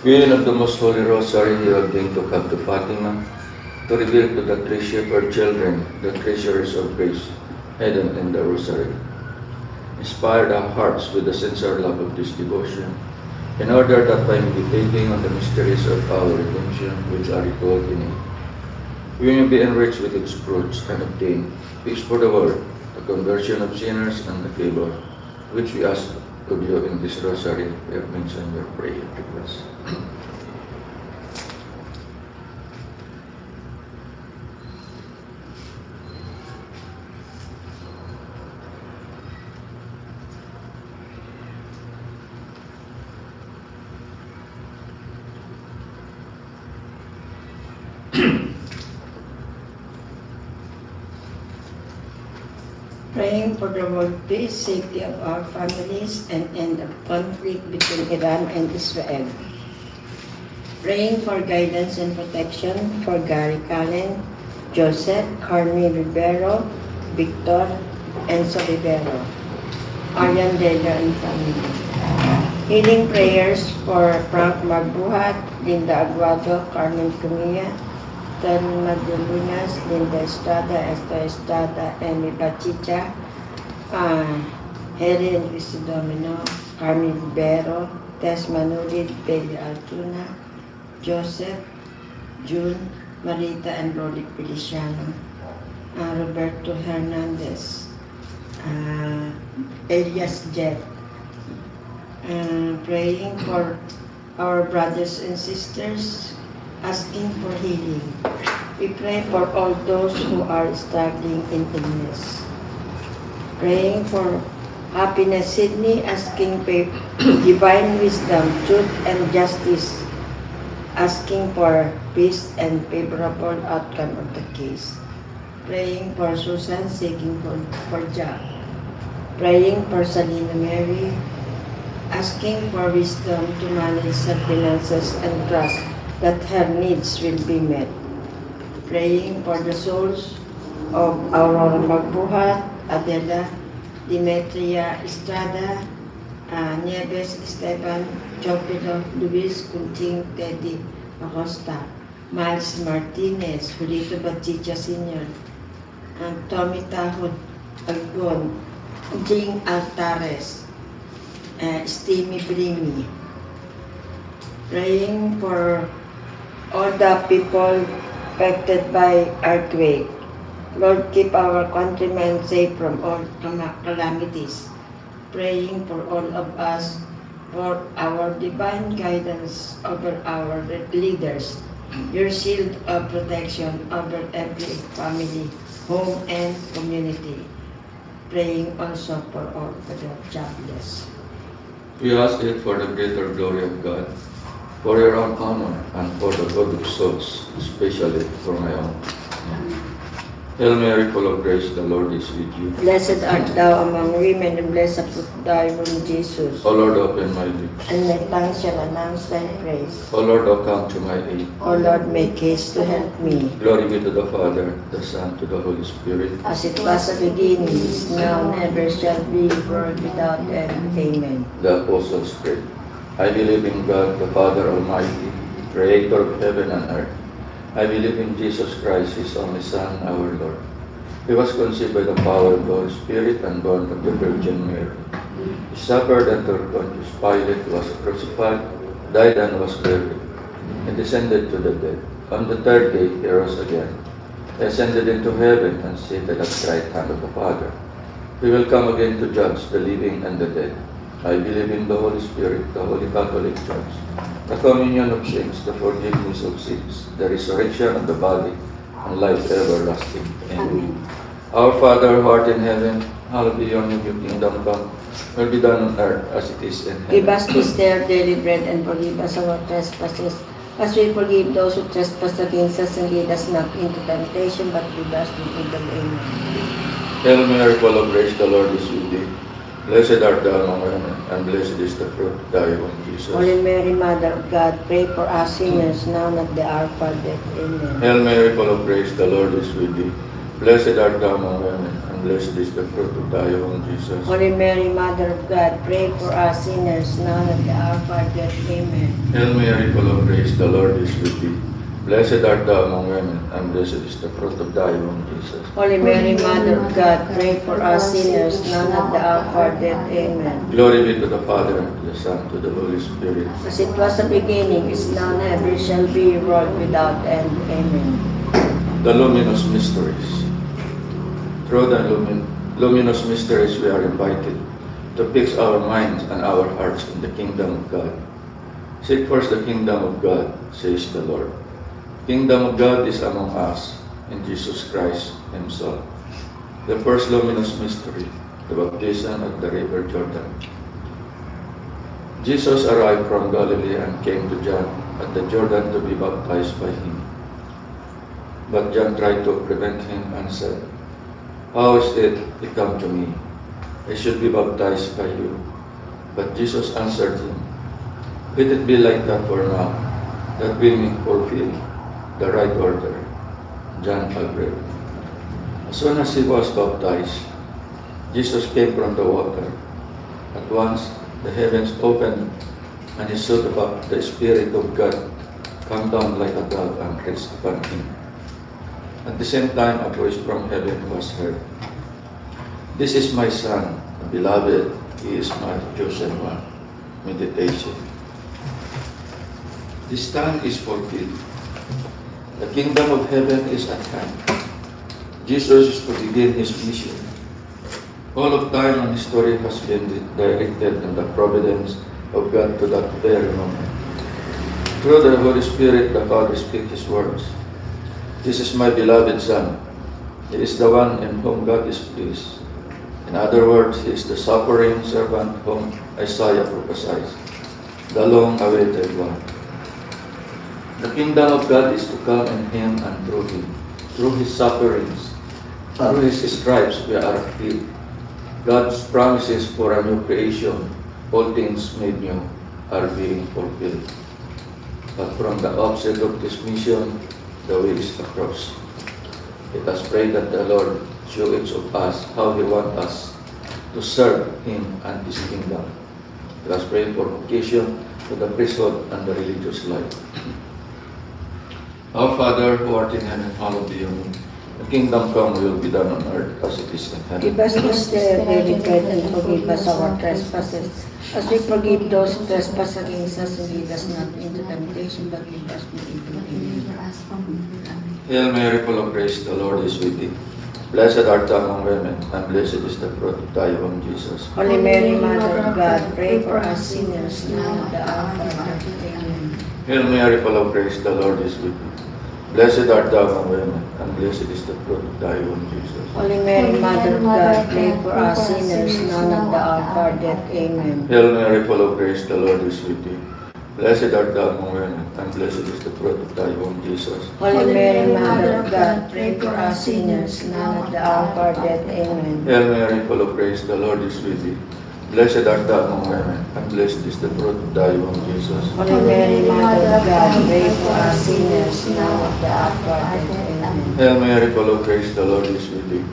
Queen of the Most Holy Rosary, you have been to come to Fatima to reveal to the three shepherd children the treasures of grace hidden in the Rosary. Inspire our hearts with the sincere love of this devotion, in order that by meditating on the mysteries of our redemption, which are recalled in it, we may be enriched with its fruits and obtain peace for the world, the conversion of sinners, and the favor which we ask of you in this Rosary. We have mentioned your prayer request. Praying for the world peace, safety of our families, and end of conflict between Iran and Israel. Praying for guidance and protection for Gary Callen, Joseph, Carmi Rivero, Victor, Enzo Rivero, Arian Delia and family. Healing prayers for Frank Magbuhat, Linda Aguado, Carmen Cumilla, Tony Magdalenas, Linda Estrada, Esther Estrada, Amy Bachicha, Helen Cristodomino, Carmen Rivero, Tess Manulid, Pedro Altuna, Joseph, June, Marita, and Rodrick Feliciano, Roberto Hernandez, Elias Jet, praying for our brothers and sisters, asking for healing. We pray for all those who are struggling in illness. Praying for Happiness Sydney, asking for divine wisdom, truth, and justice, asking for peace and favorable outcome of the case. Praying for Susan, seeking for job. Praying for Salina Mary, asking for wisdom to manage her finances and trust that her needs will be met. Praying for the souls of Aurora Magbuhat, Adela, Demetria Estrada, Nieves Esteban, Chopido, Luis Kunting, Teddy Acosta, Miles Martinez, Julito Batchicha Sr., Tommy Tahod Algon, Jing Altares, Steamy Brimi. Praying for all the people affected by earthquake. Lord, keep our countrymen safe from all calamities. Praying for all of us, for our divine guidance over our leaders, your shield of protection over every family, home, and community. Praying also for all the jobless. We ask it for the greater glory of God, for your own honor, and for the good of souls, especially for my own. Hail Mary, full of grace, the Lord is with you. Blessed art thou among women, and blessed fruit of thy womb, Jesus. O Lord, open my lips. And my tongue shall announce thy praise. O Lord, O come to my aid. O Lord, make haste to help me. Glory be to the Father, the Son, to the Holy Spirit. As it was at the beginning, is now, and ever shall be, world without end. Amen. The Apostles' Creed. I believe in God, the Father Almighty, Creator of heaven and earth. I believe in Jesus Christ, His only Son, our Lord. He was conceived by the power of the Holy Spirit and born of the Virgin Mary. He suffered under Pontius Pilate, was crucified, died, and was buried, and descended to the dead. On the third day He rose again. He ascended into heaven and seated at the right hand of the Father. He will come again to judge the living and the dead. I believe in the Holy Spirit, the Holy Catholic Church, the communion of saints, the forgiveness of sins, the resurrection of the body, and life everlasting. Amen. Our Father, who art in heaven, hallowed be your name, your kingdom come, will be done on earth as it is in Give heaven. us this day our daily bread, and forgive us our trespasses, as we forgive those who trespass against us, and lead us not into temptation, but lead us from evil. Amen. Hail Mary, full of grace, the Lord is with thee. Blessed art thou among women, and blessed is the fruit of thy womb, Jesus. Holy Mary, Mother of God, pray for us sinners, now and at the hour of our death. Amen. Hail Mary, full of grace, the Lord is with thee. Blessed art thou among women, and blessed is the fruit of thy womb, Jesus. Holy Mary, Mother of God, pray for us sinners now and at the hour of our death. Amen. Hail Mary, full of grace, the Lord is with thee. Blessed art thou among women, and blessed is the fruit of thy womb, Jesus. Holy Mary, Mother of God, pray for us sinners now and at the hour of our death. Amen. Glory be to the Father, and to the Son, and to the Holy Spirit. As it was the beginning, is now, and ever shall be, world without end. Amen. The luminous mysteries. Through the luminous mysteries, we are invited to fix our minds and our hearts in the kingdom of God. Seek first the kingdom of God, says the Lord. Kingdom of God is among us in Jesus Christ Himself. The first luminous mystery, the baptism at the river Jordan. Jesus arrived from Galilee and came to John at the Jordan to be baptized by him. But John tried to prevent him and said, "How is it become to me? I should be baptized by you." But Jesus answered him, "Let it be like that for now, that we may fulfill the right order." John agreed. As soon as he was baptized, Jesus came from the water. At once the heavens opened, and he saw the Spirit of God come down like a dove and rest upon him. At the same time, a voice from heaven was heard. "This is my Son, the beloved, he is my chosen one." Meditation. This time is fulfilled. The kingdom of heaven is at hand. Jesus is to begin his mission. All of time and history has been directed in the providence of God to that very moment. Through the Holy Spirit, the Father speaks his words. "This is my beloved Son. He is the one in whom God is pleased." In other words, he is the suffering servant whom Isaiah prophesied, the long-awaited one. The kingdom of God is to come in him and through him. Through his sufferings, through his stripes, we are healed. God's promises for a new creation, all things made new, are being fulfilled. But from the outset of this mission, the way is the cross. Let us pray that the Lord show each of us how He wants us to serve Him and His kingdom. Let us pray for vocation to the priesthood and the religious life. Our Father, who art in heaven, hallowed be your name. The kingdom come, will be done on earth as it is in heaven. Give us this day our daily bread, and forgive us our trespasses, as we forgive those who trespass against us, and lead us not into temptation, but lead us from evil. Amen. Hail Mary, full of grace, the Lord is with thee. Blessed art thou among women, and blessed is the fruit of thy womb, Jesus. Holy Mary, Mother of God, pray for us sinners now and at the hour of our death. Amen. Hail Mary, full of grace, the Lord is with thee. Blessed art thou among women, and blessed is the fruit of thy womb, Jesus. Holy Mary, Mother of God, pray for us sinners now and at the hour of our death. Amen. Hail Mary, full of grace, the Lord is with thee. Blessed art thou among women, and blessed is the fruit of thy womb, Jesus. Holy Mary, Mother of God, pray for us sinners now and at the hour of our death. Amen. Hail Mary, full of grace, the Lord is with thee. Blessed art thou among women, and blessed is the fruit of thy womb, Jesus. Holy Mary, Mother of God, pray for us sinners now and at the hour of our death. Amen. Hail Mary, full of grace, the Lord is with thee.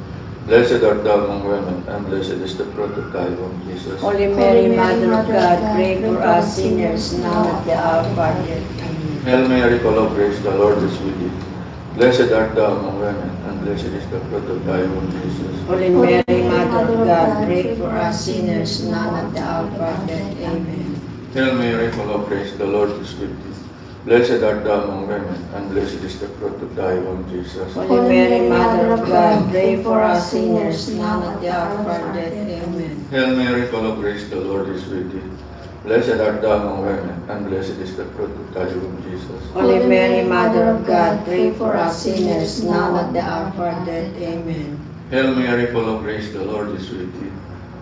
Blessed art thou among women, and blessed is the fruit of thy womb, Jesus. Holy Mary, Mother of God, pray for us sinners now and at the hour of our death. Amen. Hail Mary, full of grace, the Lord is with thee. Blessed art thou among women, and blessed is the fruit of thy womb, Jesus. Holy Mary, Mother of God, pray for us sinners now and at the hour of our death. Amen. Hail Mary, full of grace, the Lord is with thee. Blessed art thou among women, and blessed is the fruit of thy womb, Jesus. Holy Mary, Mother of God, pray for us sinners now and at the hour of our death. Amen. Hail Mary, full of grace, the Lord is with thee. Blessed art thou among women, and blessed is the fruit of thy womb, Jesus. Holy Mary, Mother of God, pray for us sinners now and at the hour of our death. Amen. Hail Mary, full of grace, the Lord is with thee.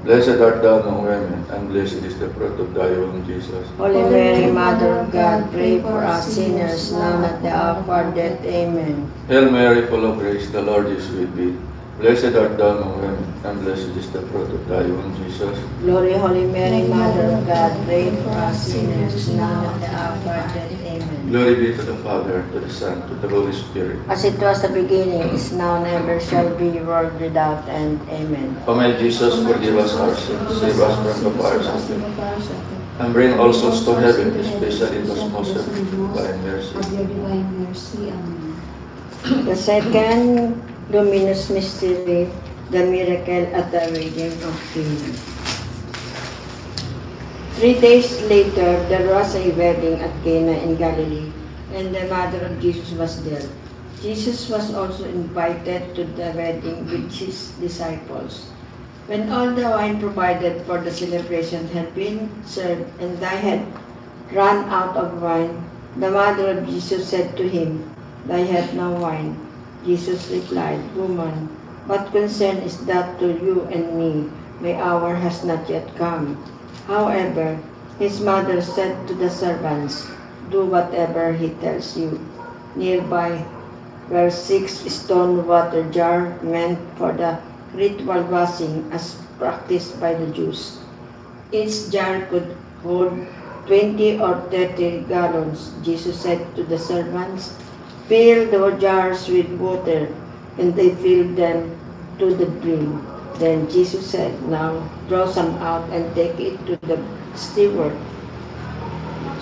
Blessed art thou among women, and blessed is the fruit of thy womb, Jesus. Holy Mary, Mother of God, pray for us sinners now and at the hour of our death. Amen. Hail Mary, full of grace, the Lord is with thee. Blessed art thou among women, and blessed is the fruit of thy womb, Jesus. Glory, Holy Mary, Mother of God, pray for us sinners, now and at the hour of our death. Amen. Glory be to the Father, to the Son, to the Holy Spirit. As it was the beginning, is now, and ever shall be, world without end. Amen. O my Jesus, forgive us our sins, save us from the fires of hell, and bring all souls to heaven, especially those most in divine mercy. Of your divine mercy. Amen. The second luminous mystery, the miracle at the wedding of Cana. 3 days later, there was a wedding at Cana in Galilee, and the mother of Jesus was there. Jesus was also invited to the wedding with his disciples. When all the wine provided for the celebration had been served, and they had run out of wine, the mother of Jesus said to him, "They have no wine." Jesus replied, "Woman, what concern is that to you and me? My hour has not yet come." However, his mother said to the servants, "Do whatever he tells you." Nearby were 6 stone water jars meant for the ritual washing as practiced by the Jews. Each jar could hold 20 or 30 gallons. Jesus said to the servants, "Fill the jars with water," and they filled them to the brim. Then Jesus said, "Now draw some out and take it to the steward."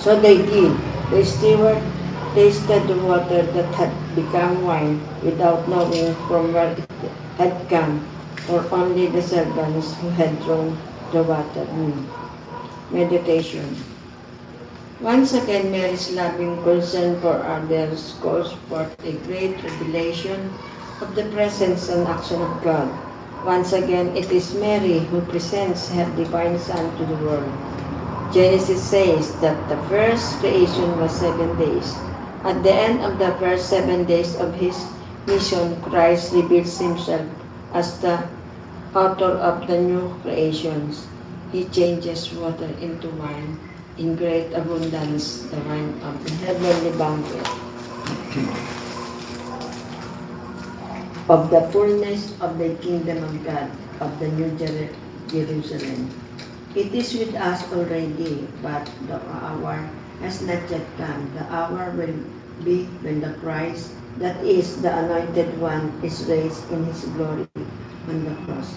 So they did. The steward tasted the water that had become wine without knowing from where it had come, or only the servants who had drawn the water. Meditation. Once again, Mary's loving concern for others calls forth a great revelation of the presence and action of God. Once again, it is Mary who presents her divine Son to the world. Genesis says that the first creation was 7 days. At the end of the first 7 days of his mission, Christ reveals himself as the author of the new creations. He changes water into wine in great abundance, the wine of the heavenly banquet, of the fullness of the kingdom of God, of the new Jerusalem. It is with us already, but the hour has not yet come. The hour will be when the Christ, that is, the Anointed One, is raised in his glory on the cross.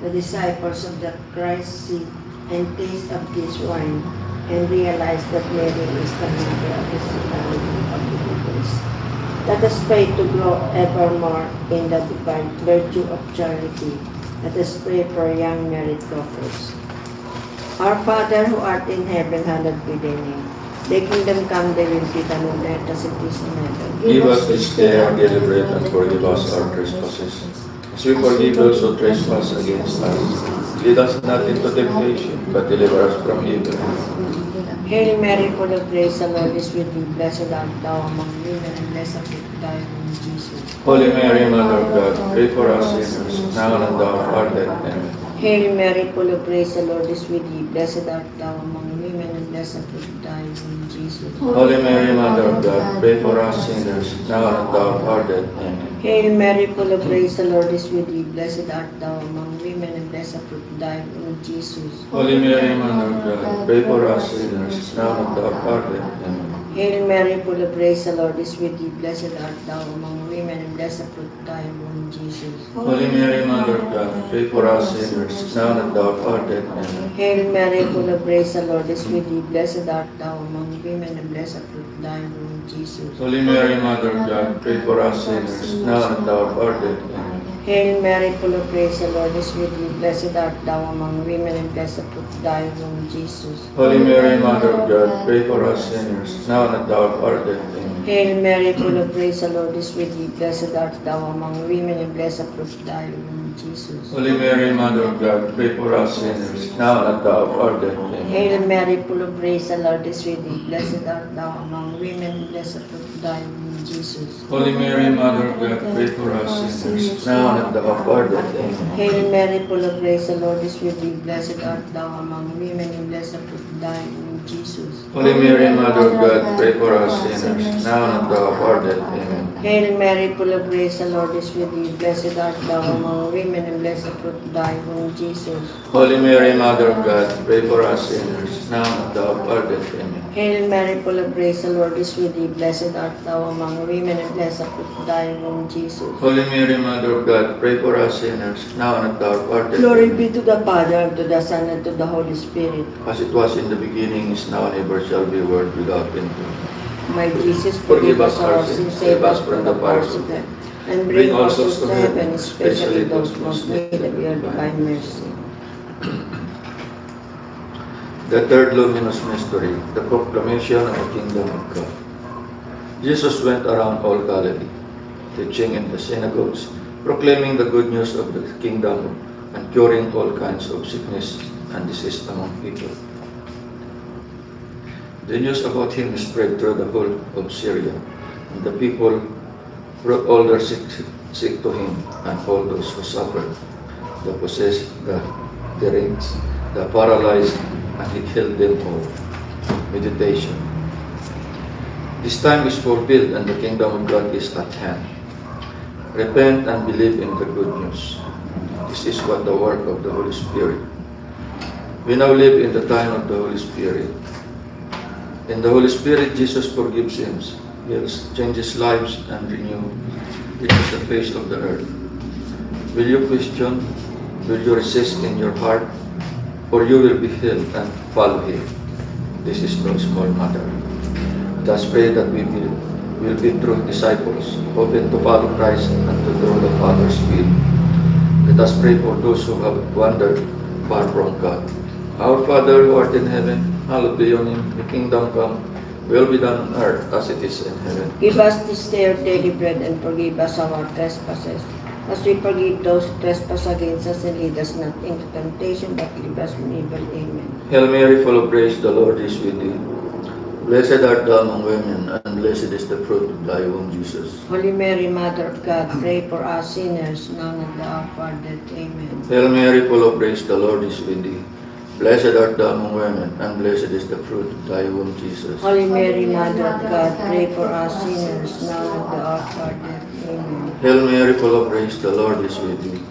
The disciples of the Christ see and taste of this wine and realize that Mary is the mother of the hospitality of the Eucharist. Let us pray to grow evermore in the divine virtue of charity. Let us pray for young married couples. Our Father who art in heaven, hallowed be thy name. Thy kingdom come, thy will be done on earth as it is in heaven. Give us this day our daily bread, and forgive us our trespasses, as we forgive those who trespass against us. Lead us not into temptation, but deliver us from evil. Hail Mary, full of grace, the Lord is with thee. Blessed art thou among women, and blessed is thy womb, Jesus. Holy Mary, Mother of God, pray for us sinners, now and at the hour of our death. Amen. Hail Mary, full of grace, the Lord is with thee. Blessed art thou among women, and blessed is thy womb, Jesus. Holy Mary, Mother of God, pray for us sinners, now and at the hour of our death. Amen. Hail Mary, full of grace, the Lord is with thee. Blessed art thou among women, and blessed is thy womb, Jesus. Holy Mary, Mother of God, pray for us sinners, now and at the hour of our death. Amen. Hail Mary, full of grace, the Lord is with thee. Blessed art thou among women, and blessed is thy womb, Jesus. Holy Mary, Mother of God, pray for us sinners, now and at the hour of our death. Amen. Hail Mary, full of grace, the Lord is with thee. Blessed art thou among women, and blessed is thy womb, Jesus. Holy Mary, Mother of God, pray for us sinners, now and at the hour of our death. Amen. Hail Mary, full of grace, the Lord is with thee. Blessed art thou among women, and blessed is thy womb, Jesus. Holy Mary, Mother of God, pray for us sinners, now and at the hour of our death. Amen. Hail Mary, full of grace, the Lord is with thee. Blessed art thou among women, and blessed is thy womb, Jesus. Holy Mary, Mother of God, pray for us sinners, now and at the hour of our death. Amen. Hail Mary, full of grace, the Lord is with thee. Blessed art thou among women, and blessed is thy womb, Jesus. Holy Mary, Mother of God, pray for us sinners, now and at the hour of our death. Amen. Hail Mary, full of grace, the Lord is with thee. Blessed art thou among women, and blessed is thy womb, Jesus. Holy Mary, Mother of God, pray for us sinners, now and at the hour of our death. Amen. Hail Mary, full of grace, the Lord is with thee. Blessed art thou among women, and blessed the fruit of thy womb, Jesus. Holy Mary, Mother of God, pray for us sinners, now and at the hour of our death. Amen. Hail Mary, full of grace, the Lord is with thee. Blessed art thou among women, and blessed the fruit of thy womb, Jesus. Holy Mary, Mother of God, pray for us sinners, now and at the hour of our death. Glory Amen. be to the Father, and to the Son, and to the Holy Spirit. As it was in the beginning, is now, and ever shall be, world without end. My Jesus, forgive us our sins, save us from the fires of death, and bring all souls to heaven, especially those most need of your divine mercy. The third luminous mystery, the proclamation of the kingdom of God. Jesus went around all Galilee, teaching in the synagogues, proclaiming the good news of the kingdom, and curing all kinds of sickness and disease among people. The news about him spread through the whole of Syria, and the people brought all their sick to him, and all those who suffered, the possessed, the deranged, the paralyzed, and he healed them all. Meditation. This time is fulfilled, and the kingdom of God is at hand. Repent and believe in the good news. This is what the work of the Holy Spirit. We now live in the time of the Holy Spirit. In the Holy Spirit, Jesus forgives sins, heals, changes lives, and renews the face of the earth. Will you question? Will you resist in your heart? Or you will be healed and follow Him? This is no small matter. Let us pray that we will be true disciples, open to follow Christ and to do the Father's will. Let us pray for those who have wandered far from God. Our Father who art in heaven, hallowed be your name. Your kingdom come, will be done on earth as it is in heaven. Give us this day our daily bread, and forgive us our trespasses, as we forgive those who trespass against us, and lead us not into temptation, but deliver us from evil. Amen. Hail Mary, full of grace, the Lord is with thee. Blessed art thou among women, and blessed is the fruit of thy womb, Jesus. Holy Mary, Mother of God, pray for us sinners, now and at the hour of our death. Amen. Hail Mary, full of grace, the Lord is with thee. Blessed art thou among women, and blessed is the fruit of thy womb, Jesus. Holy Mary, Mother of God, pray for us sinners, now and at the hour of our death. Amen. Hail Mary, full of grace, the Lord is with thee.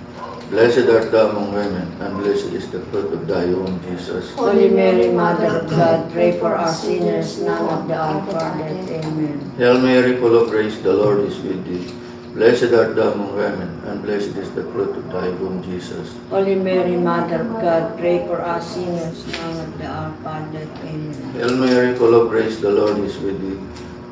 Blessed art thou among women, and blessed is the fruit of thy womb, Jesus. Holy Mary, Mother of God, pray for us sinners, now and at the hour of our death. Amen. Hail Mary, full of grace, the Lord is with thee. Blessed art thou among women, and blessed is the fruit of thy womb, Jesus. Holy Mary, Mother of God, pray for us sinners, now and at the hour of our death. Amen. Hail Mary, full of grace, the Lord is with thee.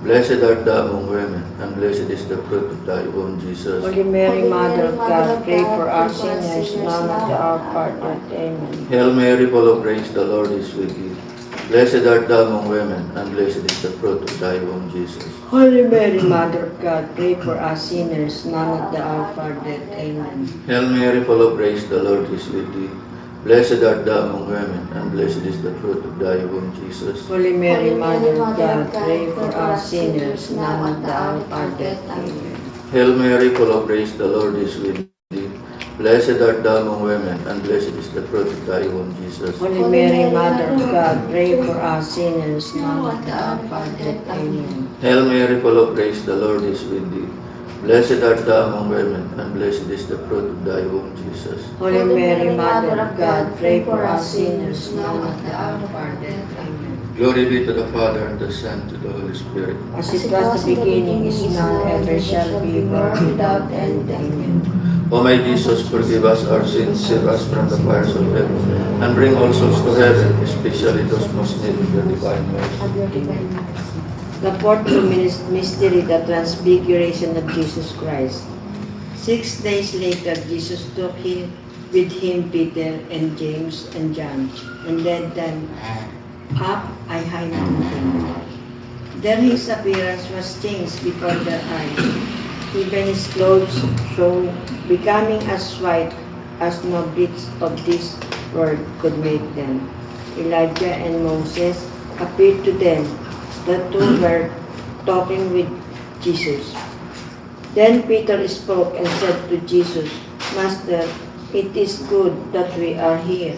Blessed art thou among women, and blessed is the fruit of thy womb, Jesus. Holy Mary, Mother of God, pray for us sinners, now and at the hour of our death. Amen. Hail Mary, full of grace, the Lord is with thee. Blessed art thou among women, and blessed is the fruit of thy womb, Jesus. Holy Mary, Mother of God, pray for us sinners, now and at the hour of our death. Amen. Hail Mary, full of grace, the Lord is with thee. Blessed art thou among women, and blessed is the fruit of thy womb, Jesus. Holy Mary, Mother of God, pray for us sinners, now and at the hour of our death. Amen. Hail Mary, full of grace, the Lord is with thee. Blessed art thou among women, and blessed is the fruit of thy womb, Jesus. Holy Mary, Mother of God, pray for us sinners, now and at the hour of our death. Amen. Hail Mary, full of grace, the Lord is with thee. Blessed art thou among women, and blessed is the fruit of thy womb, Jesus. Holy Mary, Mother of God, pray for us sinners, now and at the hour of our death. Amen. Glory be to the Father, and the Son, and to the Holy Spirit. As it was the beginning, is now, and ever shall be, world without end. Amen. O my Jesus, forgive us our sins, save us from the fires of hell, and bring all souls to heaven, especially those most need of your divine mercy. The fourth luminous mystery, the transfiguration of Jesus Christ. 6 days later, Jesus took with him Peter and James and John, and led them up a high mountain. There his appearance was changed before their eyes. Even his clothes shone, becoming as white as no bits of this world could make them. Elijah and Moses appeared to them. The two were talking with Jesus. Then Peter spoke and said to Jesus, Master, it is good that we are here.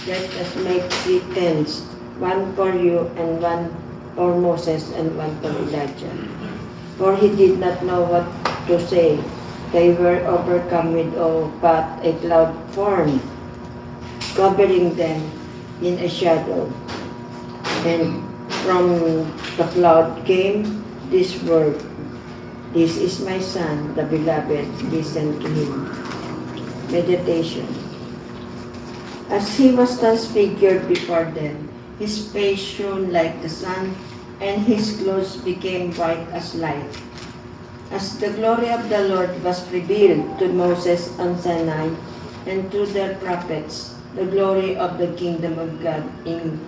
Let us make 3 tents, one for you, and one for Moses, and one for Elijah. For he did not know what to say. They were overcome with awe, but a cloud formed, covering them in a shadow. And from the cloud came this word, "This is my son, the beloved, listen to him." Meditation. As he was transfigured before them, his face shone like the sun, and his clothes became white as light. As the glory of the Lord was revealed to Moses on Sinai, and to the prophets, the glory of the kingdom of God in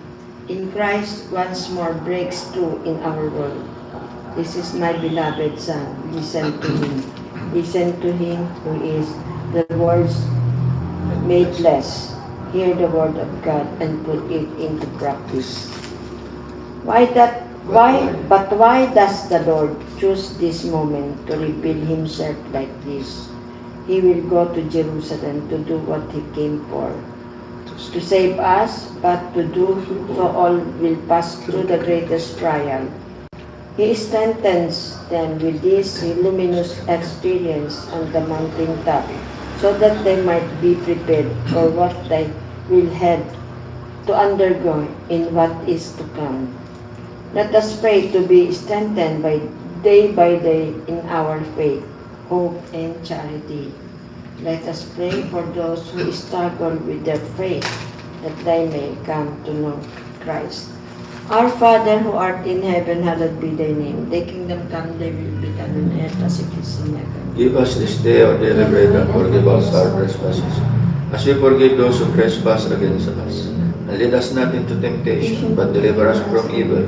Christ once more breaks through in our world. This is my beloved Son, listen to him. Listen to him who is the words made flesh. Hear the word of God and put it into practice. Why does the Lord choose this moment to reveal himself like this? He will go to Jerusalem to do what he came for, to save us, but to do so all will pass through the greatest trial. He strengthens them with this luminous experience on the mountaintop, so that they might be prepared for what they will have to undergo in what is to come. Let us pray to be strengthened by day in our faith, hope, and charity. Let us pray for those who struggle with their faith, that they may come to know Christ. Our Father who art in heaven, hallowed be thy name. Thy kingdom come, thy will be done on earth as it is in heaven. Give us this day our daily bread, and forgive us our trespasses, as we forgive those who trespass against us. And lead us not into temptation, but deliver us from evil.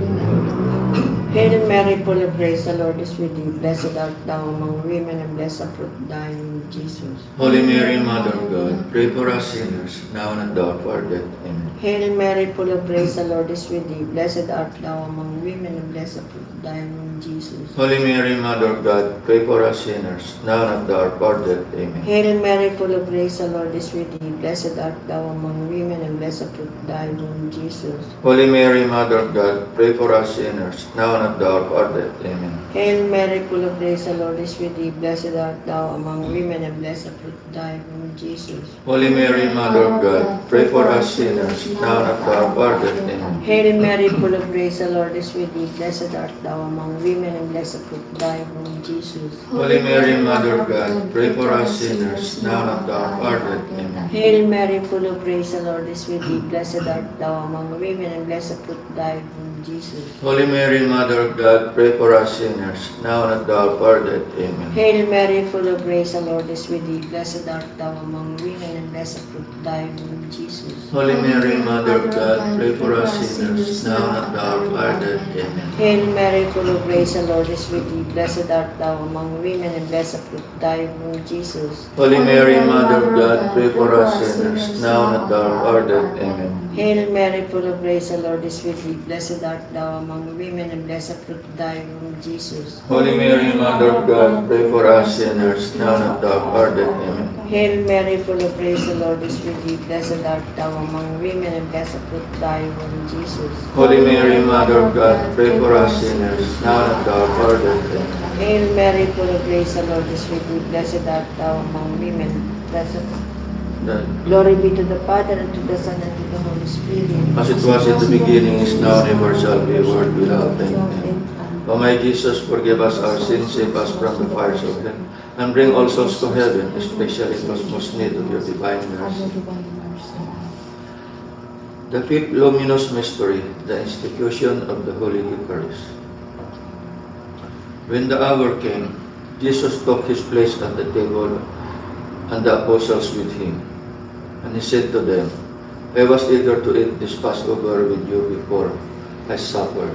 Hail Mary, full of grace, the Lord is with thee. Blessed art thou among women, and blessed the fruit of thy womb, Jesus. Holy Mary, Mother of God, pray for us sinners, now and at the hour of our death. Amen. Hail Mary, full of grace, the Lord is with thee. Blessed art thou among women, and blessed the fruit of thy womb, Jesus. Holy Mary, Mother of God, pray for us sinners, now and at the hour of our death. Amen. Hail Mary, full of grace, the Lord is with thee. Blessed art thou among women, and blessed the fruit of thy womb, Jesus. Holy Mary, Mother of God, pray for us sinners, now and at the hour of our death. Amen. Hail Mary, full of grace, the Lord is with thee. Blessed art thou among women, and blessed the fruit of thy womb, Jesus. Holy Mary, Mother of God, pray for us sinners, now and at the hour of our death. Amen. Hail Mary, full of grace, the Lord is with thee. Blessed art thou among women, and blessed the fruit of thy womb, Jesus. Holy Mary, Mother of God, pray for us sinners, now and at the hour of our death. Amen. Hail Mary, full of grace, the Lord is with thee. Blessed art thou among women, and blessed the fruit of thy womb, Jesus. Holy Mary, Mother of God, pray for us sinners, now and at the hour of our death. Amen. Hail Mary, full of grace, the Lord is with thee. Blessed art thou among women, and blessed the fruit of thy womb, Jesus. Holy Mary, Mother of God, pray for us sinners, now and at the hour of our death. Amen. Hail Mary, full of grace, the Lord is with thee. Blessed art thou among women, and blessed the fruit of thy womb, Jesus. Holy Mary, Mother of God, pray for us sinners, now and at the hour of our death. Amen. Hail Mary, full of grace, the Lord is with thee. Blessed art thou among women, and blessed the fruit of thy womb, Jesus. Holy Mary, Mother of God, pray for us sinners, now and at the hour of our death. Amen. Hail Mary, full of grace, the Lord is with thee. Blessed art thou among women, and blessed the fruit of thy womb, Jesus. Holy Mary, Mother of God, pray for us sinners, now and at the hour of our death. Amen. Hail Mary, full of grace, the Lord is with thee. Blessed art thou among women. Blessed. Glory be to the Father, and to the Son, and to the Holy Spirit. As it was in the beginning, is now, and ever shall be, world without end. Amen. O my Jesus, forgive us our sins, save us from the fires of hell, and bring all souls to heaven, especially those most need of your divine mercy. The fifth luminous mystery, the institution of the Holy Eucharist. When the hour came, Jesus took his place at the table, and the apostles with him. And he said to them, I was eager to eat this Passover with you before I suffer.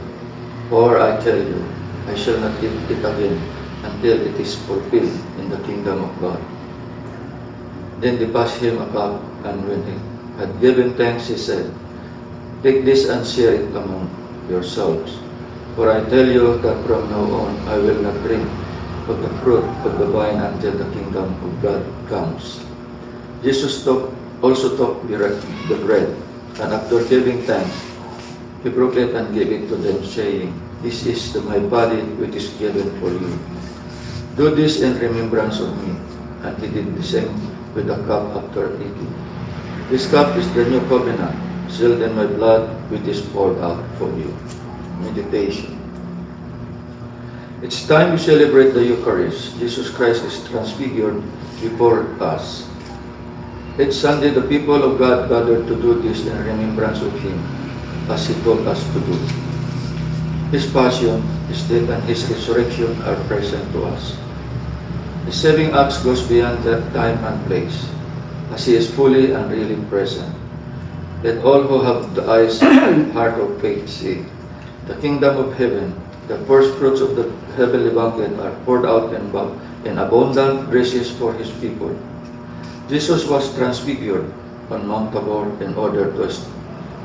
For I tell you, I shall not eat it again until it is fulfilled in the kingdom of God. Then they passed him a cup, and when he had given thanks, he said, Take this and share it among yourselves. For I tell you that from now on I will not drink of the fruit of the vine until the kingdom of God comes. Jesus also took the bread, and after giving thanks, He broke it and gave it to them, saying, This is my body which is given for you. Do this in remembrance of me. And he did the same with the cup after eating. This cup is the new covenant, sealed in my blood, which is poured out for you. Meditation. It's time we celebrate the Eucharist. Jesus Christ is transfigured before us. Each Sunday, the people of God gathered to do this in remembrance of Him, as He told us to do. His passion, His death, and His resurrection are present to us. The saving acts goes beyond that time and place, as He is fully and really present. Let all who have the eyes and heart of faith see. The kingdom of heaven, the first fruits of the heavenly banquet are poured out in abundant graces for His people. Jesus was transfigured on Mount Tabor in order to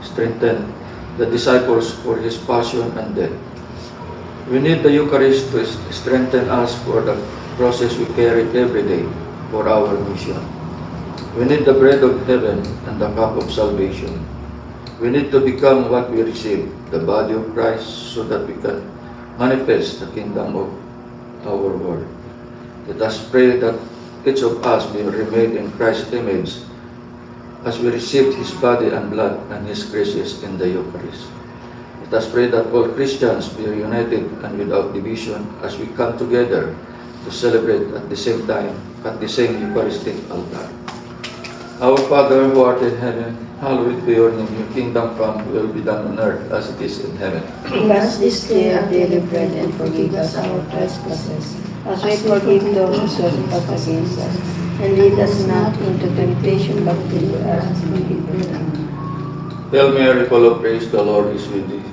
strengthen the disciples for His passion and death. We need the Eucharist to strengthen us for the process we carry every day for our mission. We need the bread of heaven and the cup of salvation. We need to become what we receive, the body of Christ, so that we can manifest the kingdom of our world. Let us pray that each of us be remade in Christ's image as we received His body and blood and His graces in the Eucharist. Let us pray that all Christians be united and without division as we come together to celebrate at the same time at the same Eucharistic altar. Our Father who art in heaven, hallowed be your name. Your kingdom come, will be done on earth as it is in heaven. Give us this day our daily bread, and forgive us our trespasses, as we forgive those who trespass against us. And lead us not into temptation, but deliver us from evil. Amen. Hail Mary, full of grace, the Lord is with thee.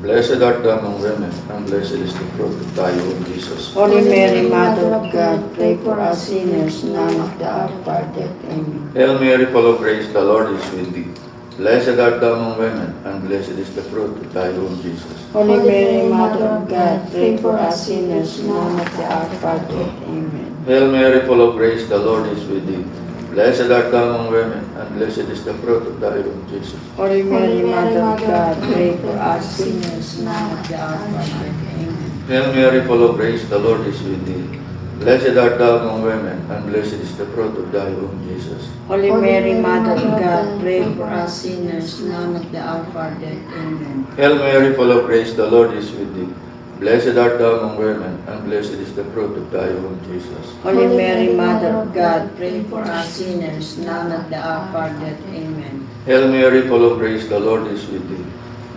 Blessed art thou among women, and blessed is the fruit of thy womb, Jesus. Holy Mary, Mother of God, pray for us sinners, now and at the hour of our death. Amen. Hail Mary, full of grace, the Lord is with thee. Blessed art thou among women, and blessed is the fruit of thy womb, Jesus. Holy Mary, Mother of God, pray for us sinners, now and at the hour of our death. Amen. Hail Mary, full of grace, the Lord is with thee. Blessed art thou among women, and blessed is the fruit of thy womb, Jesus. Holy Mary, Mother of God, pray for us sinners, now and at the hour of our death. Amen. Hail Mary, full of grace, the Lord is with thee. Blessed art thou among women, and blessed is the fruit of thy womb, Jesus. Holy Mary, Mother of God, pray for us sinners, now and at the hour of our death. Amen. Hail Mary, full of grace, the Lord is with thee. Blessed art thou among women, and blessed is the fruit of thy womb, Jesus. Holy Mary, Mother of God, pray for us sinners, now and at the hour of our death. Amen. Hail Mary, full of grace, the Lord is with thee.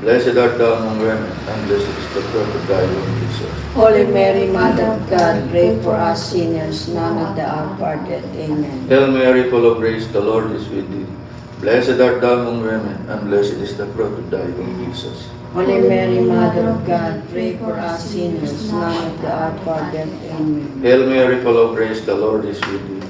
Blessed art thou among women, and blessed is the fruit of thy womb, Jesus. Holy Mary, Mother of God, pray for us sinners, now and at the hour of our death. Amen. Hail Mary, full of grace, the Lord is with thee. Blessed art thou among women, and blessed is the fruit of thy womb, Jesus. Holy Mary, Mother of God, pray for us sinners, now and at the hour of our death. Amen. Hail Mary, full of grace, the Lord is with thee.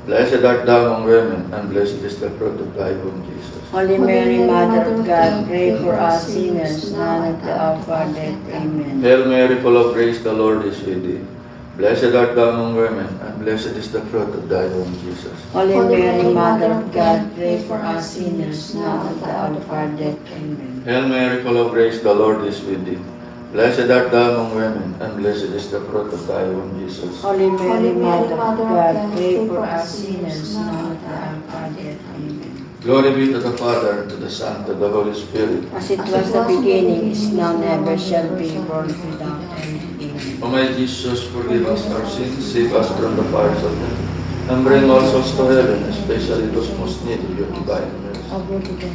Blessed art thou among women, and blessed is the fruit of thy womb, Jesus. Holy Mary, Mother of God, pray for us sinners, now and at the hour of our death. Amen. Hail Mary, full of grace, the Lord is with thee. Blessed art thou among women, and blessed is the fruit of thy womb, Jesus. Holy Mary, Mother of God, pray for us sinners, now and at the hour of our death. Amen. Hail Mary, full of grace, the Lord is with thee. Blessed art thou among women, and blessed is the fruit of thy womb, Jesus. Holy Mary, Mother of God, pray for us sinners, now and at the hour of our death. Amen. Glory be to the Father, to the Son, to the Holy Spirit. As it was the beginning, is now, never shall be, world without end. Amen. O my Jesus, forgive us our sins, save us from the fires of hell, and bring all souls to heaven, especially those most need of your divine mercy.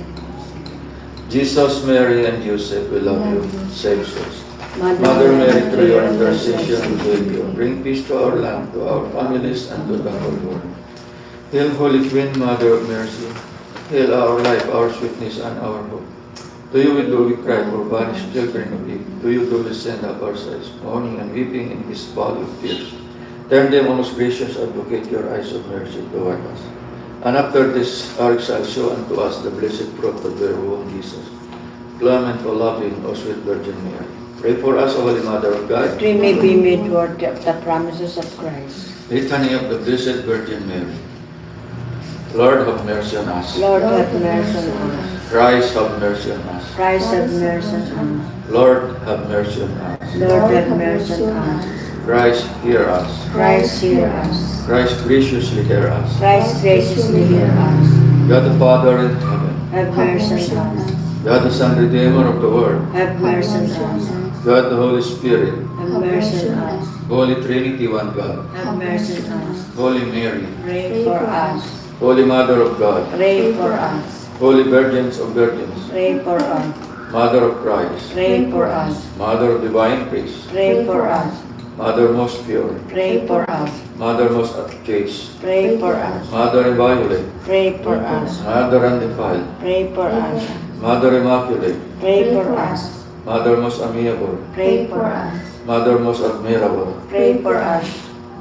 Jesus, Mary, and Joseph, we love you. Save souls. Mother Mary, through your intercession, we beg you, bring peace to our land, to our families, and to the whole world. Hail, Holy Queen, Mother of Mercy. Hail our life, our sweetness, and our hope. To you we do we cry, for banished children of Eve. To you do we send up our sighs, mourning and weeping in this valley of tears. Turn them, O most gracious Advocate, your eyes of mercy toward us. And after this our exile, show unto us the blessed fruit of your womb, Jesus. Clement, O loving, O sweet Virgin Mary. Pray for us, O Holy Mother of God. That we may be made worthy of the promises of Christ. Litany of the Blessed Virgin Mary. Lord, have mercy on us. Lord, have mercy on us. Christ, have mercy on us. Christ, have mercy on us. Lord, have mercy on us. Lord, have mercy on us. Christ, hear us. Christ, hear us. Christ, graciously hear us. Christ, graciously hear us. God the Father in heaven, Have mercy on us. God the Son, Redeemer of the world, Have mercy on us. God the Holy Spirit, Have mercy on us. Holy Trinity, one God, Have mercy on us. Holy Mary, Pray for us. Holy Mother of God, Pray for us. Holy Virgins of Virgins, Pray for us. Mother of Christ, Pray for us. Mother of Divine Grace, Pray for us. Mother most pure, Pray for us. Mother most chaste, Pray for us. Mother inviolate, Pray for us. Mother undefiled, Pray for us. Mother immaculate, Pray for us. Mother most amiable, Pray for us. Mother most admirable, Pray for us.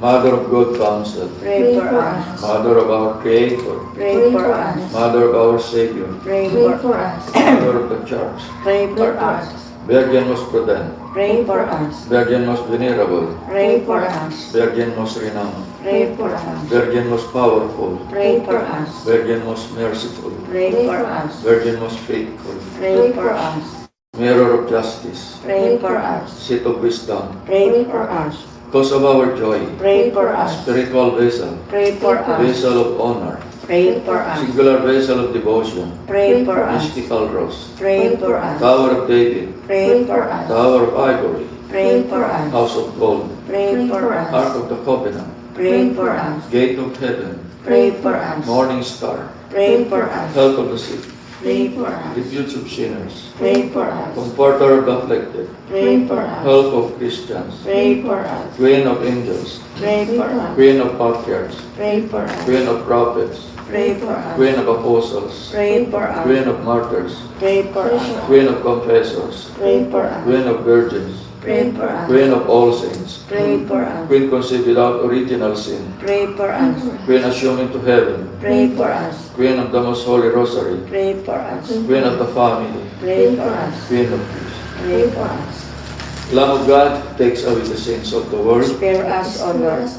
Mother of good counsel, Pray for us. Mother of our Creator, Pray for us. Mother of our Savior, Pray for us. Mother of the Church, Pray for us. Virgin most prudent, Pray for us. Virgin most venerable, Pray for us. Virgin most renowned, Pray for us. Virgin most powerful, Pray for us. Virgin most merciful, Pray for us. Virgin most faithful, Pray for us. Mirror of justice, Pray for us. Seat of wisdom, Pray for us. cause of our joy, Pray for us. spiritual vessel, Pray for us. vessel of honor, Pray for us. singular vessel of devotion, Pray for us. mystical rose, Pray for us. Tower of David, Pray for us. Tower of Ivory, Pray for us. House of Gold, Pray for Ark us. of the Covenant, Pray for us. Gate of Heaven, Pray for us. Morning Star, Pray for us. Help of the sick, Pray for us. Refuge of sinners, Pray for us. Comforter of the afflicted, Pray for us. Help of Christians, Pray for us. Queen of angels, Pray for us. Queen of patriarchs, Pray for us. Queen of prophets, Pray for us. Queen of apostles, Pray for us. Queen of martyrs, Pray for us. Queen of confessors, Pray for us. Queen of virgins, Pray for us. Queen of all saints, Pray for us. Queen conceived without original sin, Pray for us. Queen assumed into heaven, Pray for us. Queen of the most holy rosary, Pray for us. Queen of the family, Pray for us. Queen of peace. Pray for us. Lamb of God who takes away the sins of the world, Spare us, O Lord.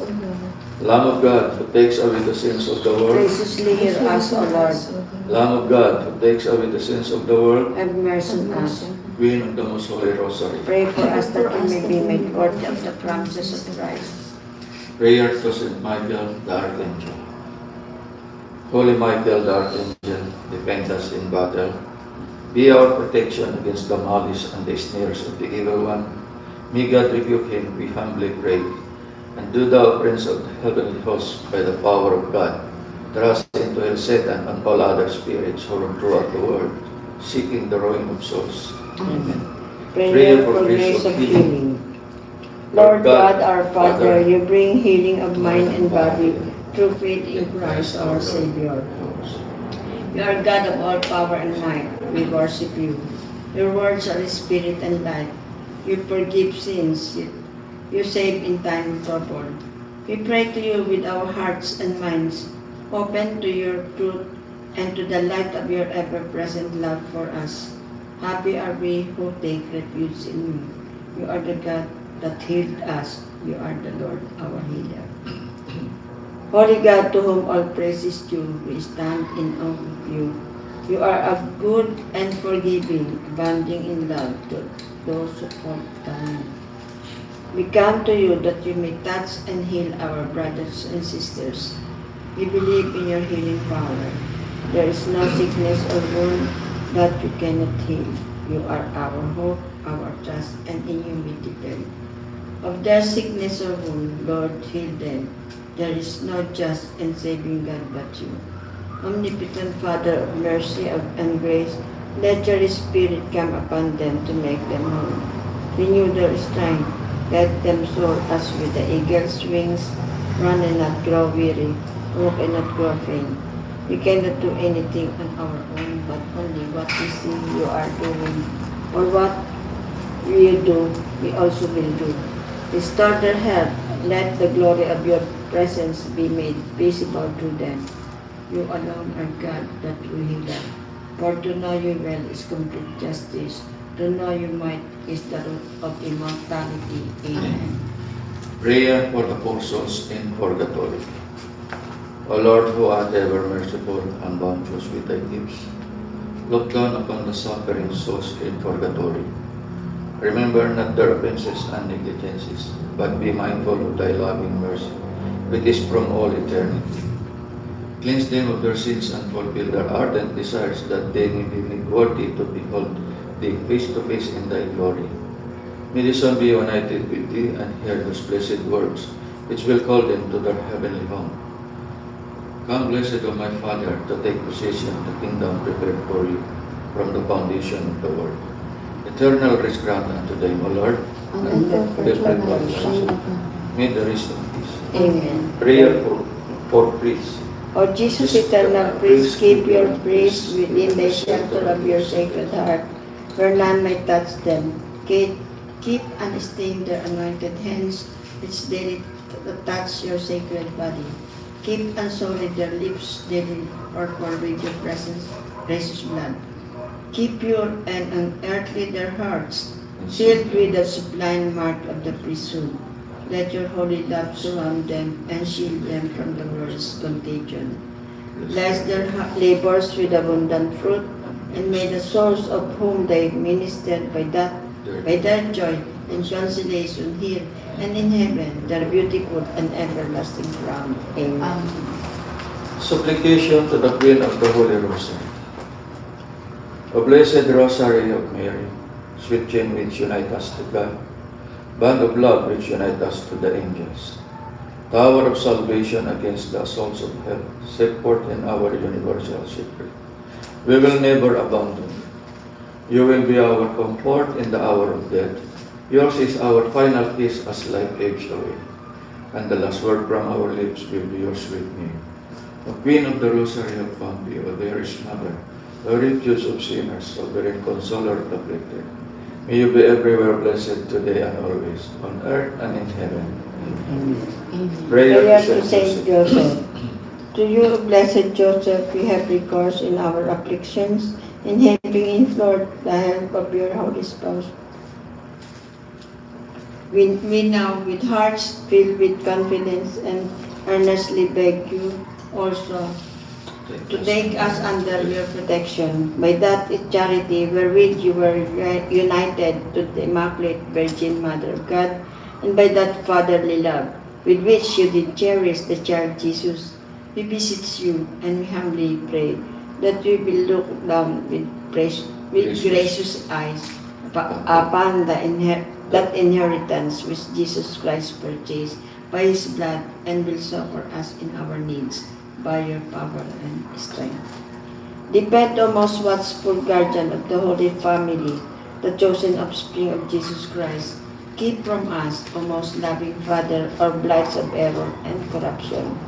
Lamb of God who takes away the sins of the world, Graciously hear us, O Lord. Lamb of God who takes away the sins of the world, Have mercy on us. Queen of the most holy rosary. Pray for us that we may be made worthy of the promises of Christ. Prayer to Saint Michael the Archangel. Holy Michael the Archangel, defend us in battle. Be our protection against the malice and the snares of the evil one. May God rebuke him, we humbly pray. And do thou, Prince of the heavenly host, by the power of God, thrust into hell Satan and all other spirits who roam throughout the world, seeking the ruin of souls. Amen. Prayer for grace of healing. Lord God, our Father, you bring healing of mind and body through faith in Christ our Savior. You are God of all power and might. We worship you. Your words are spirit and life. You forgive sins. You save in time of trouble. We pray to you with our hearts and minds, open to your truth and to the light of your ever-present love for us. Happy are we who take refuge in you. You are the God that healed us. You are the Lord, our healer. Holy God, to whom all praise is due, we stand in awe of you. You are a good and forgiving, abounding in love to those who call time. We come to you that you may touch and heal our brothers and sisters. We believe in your healing power. There is no sickness or wound that you cannot heal. You are our hope, our trust, and in you we depend. Of their sickness or wound, Lord, heal them. There is no just and saving God but you. Omnipotent Father of mercy and grace, let your Spirit come upon them to make them whole. Renew their strength. Let them soar as with the eagle's wings, run and not grow weary, walk and not grow faint. We cannot do anything on our own, but only what we see you are doing, or what you do, we also will do. Restore their health. Let the glory of your presence be made visible to them. You alone are God that we heal. For to know you well is complete justice. To know you might is the root of immortality. Amen. Prayer for the poor souls in purgatory. O Lord, who art ever merciful and bounteous with thy gifts, Look down upon the suffering souls in purgatory. Remember not their offenses and negligences, but be mindful of thy loving mercy, which is from all eternity. Cleanse them of their sins and fulfill their ardent desires, that they may be made worthy to behold thee face to face in thy glory. May the Son be united with thee and hear those blessed words, which will call them to their heavenly home. Come, blessed of my Father, to take possession of the kingdom prepared for you from the foundation of the world. Eternal rest grant unto them, O Lord, And perpetual life shine upon them. may the rest of peace. Amen. Prayer for peace. O Jesus, eternal priest, keep your priests within the shelter of your sacred heart, where none may touch them. Keep unstained their anointed hands, which daily touch your sacred body. Keep unsullied their lips, daily or with your presence, precious blood. Keep pure and unearthly their hearts, sealed with the sublime mark of the priesthood. Let your holy love surround them and shield them from the world's contagion. Bless their labors with abundant fruit, and may the souls of whom they ministered by their joy and consolation here and in heaven, their beautiful and everlasting crown. Amen. Supplication to the Queen of the Holy Rosary. O Blessed Rosary of Mary, sweet chain which unite us to God, band of love which unite us to the angels, tower of salvation against the assaults of hell, set forth in our universal secret. We will never abandon you. You will be our comfort in the hour of death. Yours is our final kiss as life ebbs away, and the last word from our lips will be your sweet name. O Queen of the Rosary of Pompey, O dearest Mother, the refuge of sinners, sovereign consoler of the afflicted, may you be everywhere blessed today and always, on earth and in heaven. Amen. Prayer to Saint Joseph. To you, blessed Joseph, we have recourse in our afflictions, in having implored the help of your holy spouse. We now, with hearts filled with confidence, and earnestly beg you also to take us under your protection, by that charity wherewith you were united to the Immaculate Virgin Mother of God, and by that fatherly love with which you did cherish the child Jesus. We beseech you, and we humbly pray that we will look down with gracious eyes upon that inheritance which Jesus Christ purchased by His blood, and will succor us in our needs by your power and strength. Depend, O most watchful guardian of the Holy Family, the chosen offspring of Jesus Christ. Keep from us, O most loving Father, our blights of error and corruption.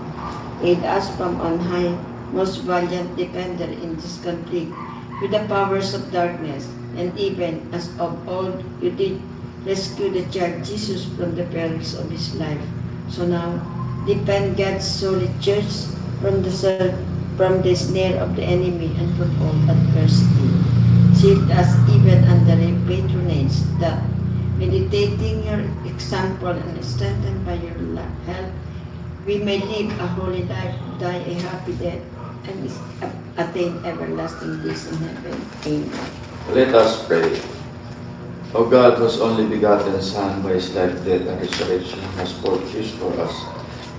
Aid us from on high, most valiant defender in this conflict, with the powers of darkness, and even as of old you did rescue the child Jesus from the perils of his life. So now, defend God's holy church from the snare of the enemy and from all adversity. Shield us even under your patronage, that, meditating your example and strengthened by your help, we may live a holy life, die a happy death, and attain everlasting bliss in heaven. Amen. Let us pray. O God, whose only begotten Son, by His life, death, and resurrection, has purchased for us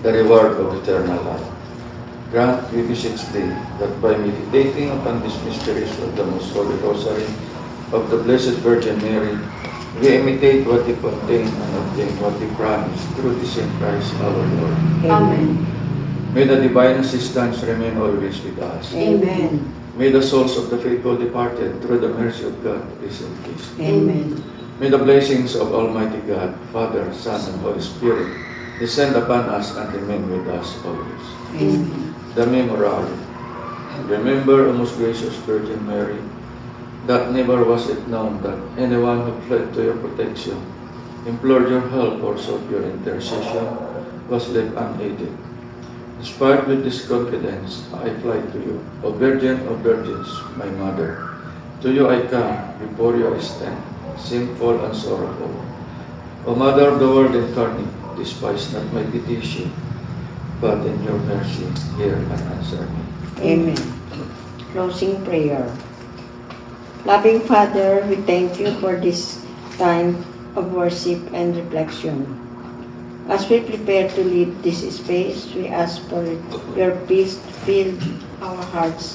the reward of eternal life, grant, we beseech Thee, that by meditating upon these mysteries of the Most Holy Rosary of the Blessed Virgin Mary, we imitate what they contain and obtain what they promise through the same Christ our Lord. Amen. May the divine assistance remain always with us. Amen. May the souls of the faithful departed, through the mercy of God, rest in peace. Amen. May the blessings of Almighty God, Father, Son, and Holy Spirit descend upon us and remain with us always. Amen. The Memorare. Remember, O most gracious Virgin Mary, that never was it known that anyone who fled to your protection, implored your help, or sought your intercession, was left unaided. Inspired with this confidence, I fly to you, O Virgin of Virgins, my Mother. To you I come, before you I stand, sinful and sorrowful. O Mother of the world incarnate, despise not my petition, but in your mercy hear and answer me. Amen. Closing prayer. Loving Father, we thank you for this time of worship and reflection. As we prepare to leave this space, we ask for your peace to fill our hearts.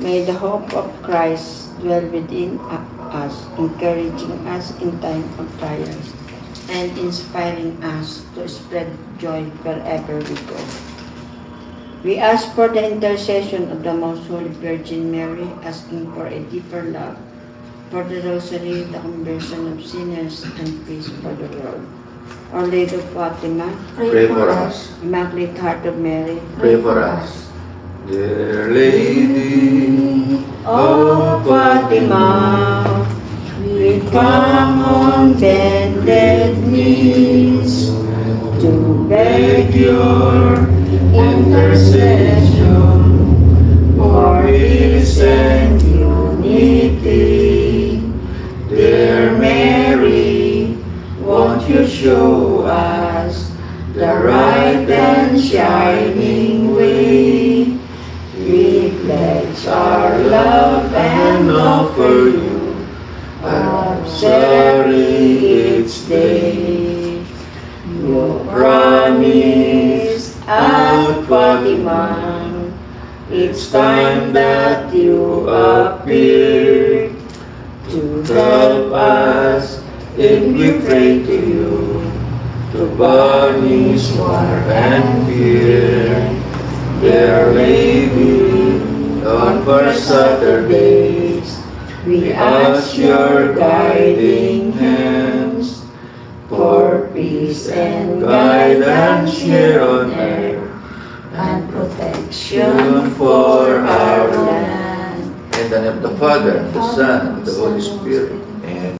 May the hope of Christ dwell within us, encouraging us in time of trials and inspiring us to spread joy wherever we go. We ask for the intercession of the Most Holy Virgin Mary, asking for a deeper love for the Rosary, the conversion of sinners, and peace for the world. Our Lady of Fatima, Pray for us. Immaculate Heart of Mary, Pray for us. Dear Lady O Fatima, we come on bended knees to beg your intercession for peace and unity. Dear Mary, won't you show us the right and shining way? We pledge our love and offer you a rosary each day. You promised at Fatima each time that you appear to help us if we pray to you, to banish war and fear. Dear Lady, on first Saturdays, we ask your guiding hands for peace and guidance here on earth, and protection for our land. In the name of the Father, and the Son, and the Holy Spirit. Amen.